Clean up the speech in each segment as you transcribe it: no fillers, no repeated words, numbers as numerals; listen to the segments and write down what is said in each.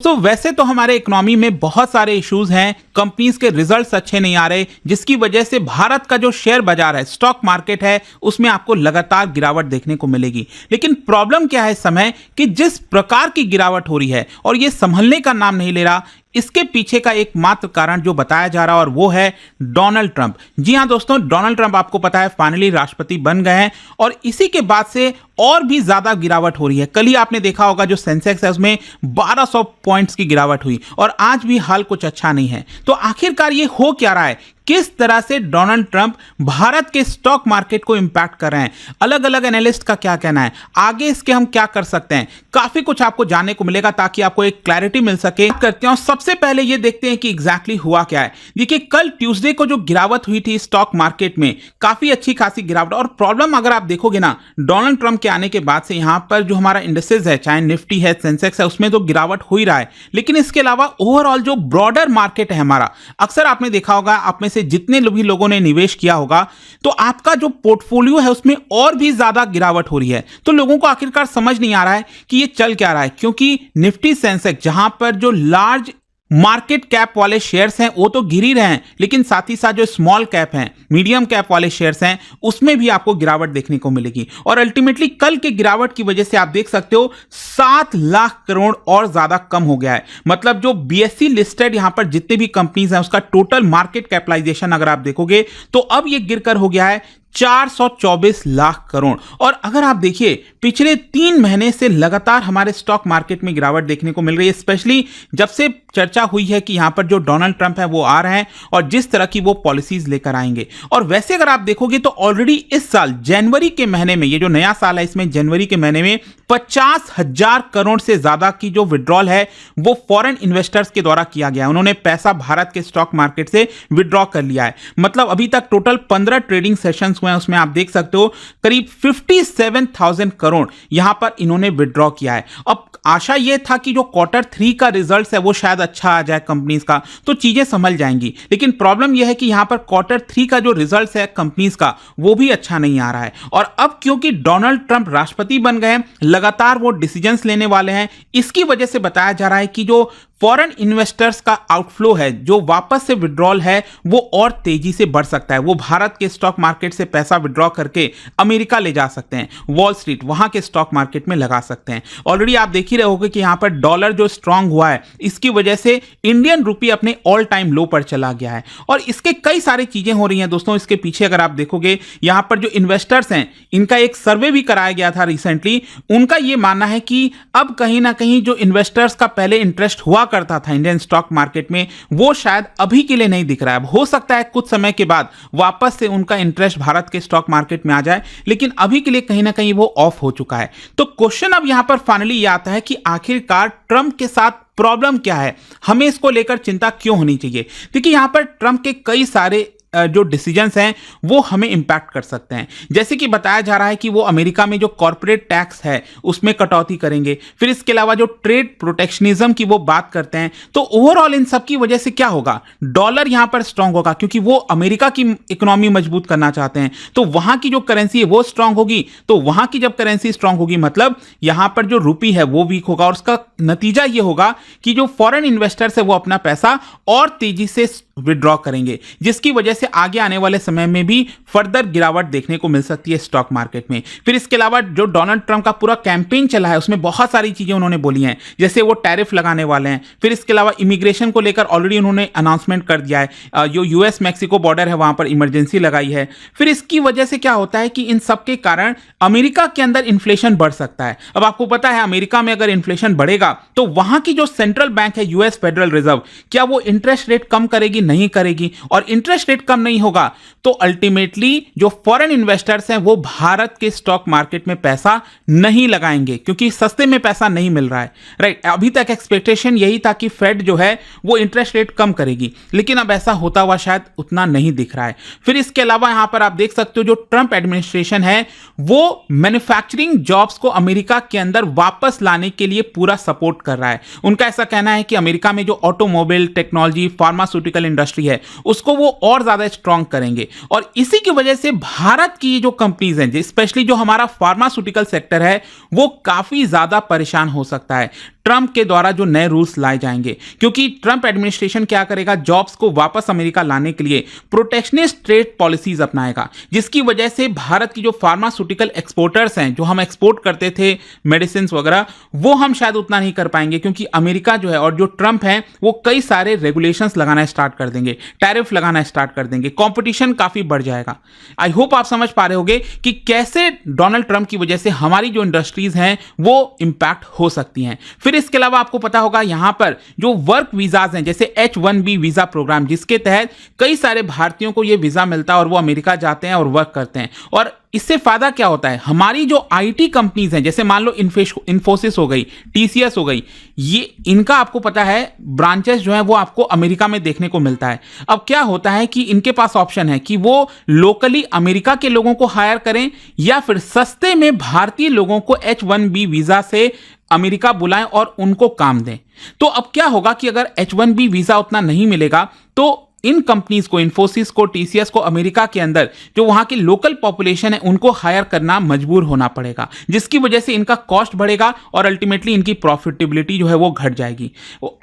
तो वैसे तो हमारे इकोनॉमी में बहुत सारे इश्यूज हैं, कंपनीज के रिजल्ट्स अच्छे नहीं आ रहे, जिसकी वजह से भारत का जो शेयर बाजार है, स्टॉक मार्केट है, उसमें आपको लगातार गिरावट देखने को मिलेगी। लेकिन प्रॉब्लम क्या है इस समय कि जिस प्रकार की गिरावट हो रही है और ये संभलने का नाम नहीं ले रहा, इसके पीछे का एकमात्र कारण जो बताया जा रहा है और वो है डोनाल्ड ट्रंप। जी हां दोस्तों, डोनाल्ड ट्रंप आपको पता है फाइनली राष्ट्रपति बन गए हैं और इसी के बाद से और भी ज्यादा गिरावट हो रही है। कल ही आपने देखा होगा जो सेंसेक्स है उसमें 1200 पॉइंट्स की गिरावट हुई और आज भी हाल कुछ अच्छा नहीं है। तो आखिरकार ये हो क्या रहा है, किस तरह से डोनाल्ड ट्रंप भारत के स्टॉक मार्केट को इंपैक्ट कर रहे हैं, अलग अलग एनालिस्ट का क्या कहना है, आगे इसके हम क्या कर सकते हैं, काफी कुछ आपको जानने को मिलेगा ताकि आपको एक क्लैरिटी मिल सके। करते हैं और सबसे पहले ये देखते हैं कि एग्जैक्टली हुआ क्या है। देखिए, कल ट्यूसडे को जो गिरावट हुई थी स्टॉक मार्केट में, काफी अच्छी खासी गिरावट। और प्रॉब्लम अगर आप देखोगे ना, डोनाल्ड ट्रंप के आने के बाद से यहां पर जो हमारा इंडेक्सेस है, चाहे निफ्टी है, सेंसेक्स है, उसमें तो गिरावट हो ही रहा है। लेकिन इसके अलावा ओवरऑल जो ब्रॉडर मार्केट है हमारा, अक्सर आपने देखा होगा, आप में से जितने भी लोगों ने निवेश किया होगा, तो आपका जो पोर्टफोलियो है उसमें और भी ज्यादा गिरावट हो रही है। तो लोगों को आखिरकार समझ नहीं आ रहा है कि ये चल क्या रहा है, क्योंकि निफ्टी सेंसेक्स जहां पर जो लार्ज मार्केट कैप वाले शेयर्स हैं वो तो गिर ही रहे हैं, लेकिन साथ ही साथ जो स्मॉल कैप हैं, मीडियम कैप वाले शेयर्स हैं, उसमें भी आपको गिरावट देखने को मिलेगी। और अल्टीमेटली कल के गिरावट की वजह से आप देख सकते हो 7 लाख करोड़ और ज्यादा कम हो गया है। मतलब जो बीएसई लिस्टेड यहां पर जितने भी कंपनीज हैं उसका टोटल मार्केट कैपिटलाइजेशन अगर आप देखोगे तो अब ये गिरकर हो गया है 424 लाख करोड़। और अगर आप देखिए पिछले 3 महीने से लगातार हमारे स्टॉक मार्केट में गिरावट देखने को मिल रही है, स्पेशली जब से चर्चा हुई है कि यहां पर जो डोनाल्ड ट्रंप है वो आ रहे हैं और जिस तरह की वो पॉलिसीज लेकर आएंगे। और वैसे अगर आप देखोगे तो ऑलरेडी इस साल जनवरी के महीने में, ये जो नया साल है इसमें जनवरी के महीने में 50,000 करोड़ से ज्यादा की जो विड्रॉल है वो फॉरेन इन्वेस्टर्स के द्वारा किया गया है। उन्होंने पैसा भारत के स्टॉक मार्केट से विड्रॉ कर लिया है। मतलब अभी तक टोटल 15 ट्रेडिंग सेशंस हुए हैं, उसमें आप देख सकते हो करीब 57,000 करोड़ यहां पर इन्होंने विड्रॉ किया है। अब आशा यह था कि जो Q3 का रिजल्ट है वो शायद अच्छा आ जाए कंपनीज का, तो चीजें संभल जाएंगी। लेकिन प्रॉब्लम यह है कि यहां पर Q3 का जो रिजल्ट है कंपनीज का वो भी अच्छा नहीं आ रहा है। और अब क्योंकि डोनाल्ड ट्रंप राष्ट्रपति बन गए हैं, लगातार वो डिसीजंस लेने वाले हैं, इसकी वजह से बताया जा रहा है कि जो फॉरेन इन्वेस्टर्स का आउटफ्लो है, जो वापस से विड्रॉल है, वो और तेजी से बढ़ सकता है। वो भारत के स्टॉक मार्केट से पैसा विड्रॉ करके अमेरिका ले जा सकते हैं, वॉल स्ट्रीट वहां के स्टॉक मार्केट में लगा सकते हैं। ऑलरेडी आप देख ही रहे होगे कि यहां पर डॉलर जो स्ट्रांग हुआ है, इसकी वजह से इंडियन रुपी अपने ऑल टाइम लो पर चला गया है। और इसके कई सारी चीजें हो रही हैं दोस्तों। इसके पीछे अगर आप देखोगे, यहां पर जो इन्वेस्टर्स हैं, इनका एक सर्वे भी कराया गया था रिसेंटली। उनका यह मानना है कि अब कहीं ना कहीं जो इन्वेस्टर्स का पहले इंटरेस्ट हुआ करता था इंडियन स्टॉक मार्केट में, वो शायद अभी के लिए नहीं दिख रहा है। हो सकता है कुछ समय के बाद वापस से उनका इंटरेस्ट भारत के स्टॉक मार्केट में आ जाए, लेकिन अभी के लिए कहीं ना कहीं वो ऑफ हो चुका है। तो क्वेश्चन अब यहां पर फाइनली ये आता है कि आखिरकार ट्रंप के साथ प्रॉब्लम क्या है, हमें इसको लेकर चिंता क्यों होनी चाहिए। देखिए, यहां पर ट्रंप के कई सारे जो डिसीजंस हैं वो हमें इंपैक्ट कर सकते हैं। जैसे कि बताया जा रहा है कि वो अमेरिका में जो कॉर्पोरेट टैक्स है उसमें कटौती करेंगे। फिर इसके अलावा जो ट्रेड प्रोटेक्शनिज्म की वो बात करते हैं। तो ओवरऑल इन सब की वजह से क्या होगा, डॉलर यहां पर स्ट्रांग होगा, क्योंकि वो अमेरिका की इकोनॉमी मजबूत करना चाहते हैं। तो वहां की जो करेंसी है वो स्ट्रांग होगी। तो वहां की जब करेंसी स्ट्रांग होगी, मतलब यहां पर जो रुपी है वो वीक होगा और उसका नतीजा ये होगा कि जो फॉरेन इन्वेस्टर्स है वो अपना पैसा और तेजी से विड्रॉ करेंगे, जिसकी वजह से आगे आने वाले समय में भी फर्दर गिरावट देखने को मिल सकती है स्टॉक मार्केट में। फिर इसके अलावा जो डोनाल्ड ट्रंप का पूरा कैंपेन चला है उसमें बहुत सारी चीजें उन्होंने बोली हैं, जैसे वो टैरिफ लगाने वाले हैं। फिर इसके अलावा इमिग्रेशन को लेकर ऑलरेडी उन्होंने अनाउंसमेंट कर दिया है, जो यूएस मैक्सिको बॉर्डर है वहां पर इमरजेंसी लगाई है। फिर इसकी वजह से क्या होता है कि इन सब के कारण अमेरिका के अंदर इन्फ्लेशन बढ़ सकता है। अब आपको पता है अमेरिका में अगर इन्फ्लेशन बढ़ेगा तो वहां की जो सेंट्रल बैंक है यूएस फेडरल रिजर्व, क्या वो इंटरेस्ट रेट कम करेगी? नहीं करेगी। और इंटरेस्ट रेट कम नहीं होगा तो अल्टीमेटली जो फॉरेन इन्वेस्टर्स हैं वो भारत के स्टॉक मार्केट में पैसा नहीं लगाएंगे, क्योंकि सस्ते में पैसा नहीं मिल रहा है। राइट, अभी तक एक्सपेक्टेशन यही था कि फेड जो है वो इंटरेस्ट रेट कम करेगी, लेकिन अब ऐसा होता हुआ शायद उतना नहीं दिख रहा है। फिर इसके अलावा यहां पर आप देख सकते हो जो ट्रंप एडमिनिस्ट्रेशन है वो मैन्युफैक्चरिंग जॉब्स को अमेरिका के अंदर वापस लाने के लिए पूरा सपोर्ट कर रहा है। उनका ऐसा कहना है कि अमेरिका में जो ऑटोमोबाइल टेक्नोलॉजी, फार्मास्यूटिकल इंडस्ट्री है उसको वो और ज्यादा स्ट्रांग करेंगे। और इसी की वजह से भारत की जो कंपनीज हैं, स्पेशली जो हमारा फार्मास्यूटिकल सेक्टर है, वो काफी ज्यादा परेशान हो सकता है। ट्रंप के द्वारा जो नए रूल्स लाए जाएंगे, क्योंकि ट्रंप एडमिनिस्ट्रेशन क्या करेगा, जॉब्स को वापस अमेरिका लाने के लिए प्रोटेक्शनिस्ट ट्रेड पॉलिसीज अपनाएगा, जिसकी वजह से भारत की जो फार्मास्यूटिकल एक्सपोर्टर्स हैं, जो हम एक्सपोर्ट करते थे मेडिसिन वगैरह, वो हम शायद उतना नहीं कर पाएंगे, क्योंकि अमेरिका जो है और जो ट्रंप है वो कई सारे रेगुलेशंस लगाना स्टार्ट कर देंगे, टैरिफ लगाना स्टार्ट कर देंगे, कंपटीशन काफी बढ़ जाएगा। आई होप आप समझ पा रहे होंगे कि कैसे डोनाल्ड ट्रंप की वजह से हमारी जो इंडस्ट्रीज हैं वो इंपैक्ट हो सकती हैं। फिर इसके अलावा आपको पता होगा यहां पर जो वर्क वीजाज हैं, जैसे H1B वीजा प्रोग्राम, जिसके तहत कई सारे भारतीयों को यह वीजा मिलता है और वो अमेरिका जाते हैं और वर्क करते हैं। और इससे फायदा क्या होता है, हमारी जो आईटी कंपनीज हैं, जैसे मान लो इन्फोसिस हो गई, TCS हो गई, ये इनका आपको पता है ब्रांचेस जो है वो आपको अमेरिका में देखने को मिलता है। अब क्या होता है कि इनके पास ऑप्शन है कि वो लोकली अमेरिका के लोगों को हायर करें या फिर सस्ते में भारतीय लोगों को H1B वीजा से अमेरिका बुलाएं और उनको काम दें। तो अब क्या होगा कि अगर H1B वीजा उतना नहीं मिलेगा तो इन कंपनीज को, इन्फोसिस को, TCS को अमेरिका के अंदर जो वहां की लोकल पॉपुलेशन है उनको हायर करना मजबूर होना पड़ेगा, जिसकी वजह से इनका कॉस्ट बढ़ेगा और अल्टीमेटली इनकी प्रॉफिटेबिलिटी जो है वो घट जाएगी।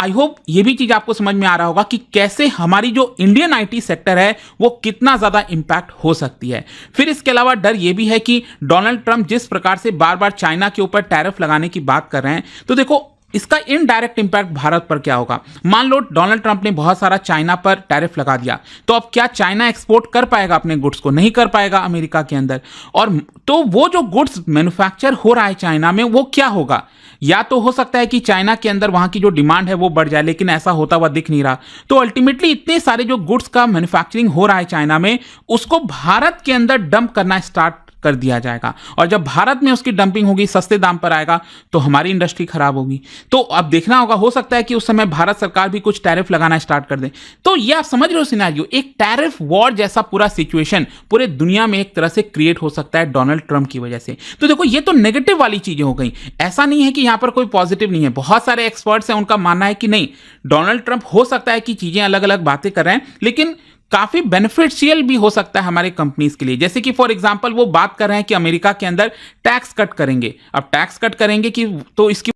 आई होप ये भी चीज आपको समझ में आ रहा होगा कि कैसे हमारी जो इंडियन आईटी सेक्टर है वो कितना ज्यादा इंपैक्ट हो सकती है। फिर इसके अलावा डर ये भी है कि डोनाल्ड ट्रंप जिस प्रकार से बार बार चाइना के ऊपर टैरिफ लगाने की बात कर रहे हैं, तो देखो इसका इनडायरेक्ट इंपैक्ट भारत पर क्या होगा। मान लो डोनाल्ड ट्रंप ने बहुत सारा चाइना पर टैरिफ लगा दिया, तो अब क्या चाइना एक्सपोर्ट कर पाएगा अपने गुड्स को? नहीं कर पाएगा अमेरिका के अंदर। और तो वो जो गुड्स मैन्युफैक्चर हो रहा है चाइना में, वो क्या होगा? या तो हो सकता है कि चाइना के अंदर वहां की जो डिमांड है वो बढ़ जाए, लेकिन ऐसा होता हुआ दिख नहीं रहा। तो अल्टीमेटली इतने सारे जो गुड्स का मैन्युफैक्चरिंग हो रहा है चाइना में, उसको भारत के अंदर डंप करना स्टार्ट कर दिया जाएगा। और जब भारत में उसकी डंपिंग होगी, सस्ते दाम पर आएगा, तो हमारी इंडस्ट्री खराब होगी। तो अब देखना होगा, हो सकता है कि उस समय भारत सरकार भी कुछ टैरिफ लगाना स्टार्ट कर दे। तो ये आप समझ रहे हो सिनेरियो, एक टैरिफ वॉर जैसा पूरा सिचुएशन पूरे दुनिया में एक तरह से क्रिएट हो सकता है डोनाल्ड ट्रंप की वजह से। तो देखो ये तो नेगेटिव वाली चीजें हो गई, ऐसा नहीं है कि यहां पर कोई पॉजिटिव नहीं है। बहुत सारे एक्सपर्ट्स हैं, उनका मानना है कि नहीं, डोनाल्ड ट्रंप हो सकता है कि चीजें अलग अलग बातें कर रहे हैं, लेकिन काफी बेनिफिशियल भी हो सकता है हमारे कंपनीज के लिए। जैसे कि फॉर एग्जांपल वो बात कर रहे हैं कि अमेरिका के अंदर टैक्स कट करेंगे। अब टैक्स कट करेंगे कि तो इसकी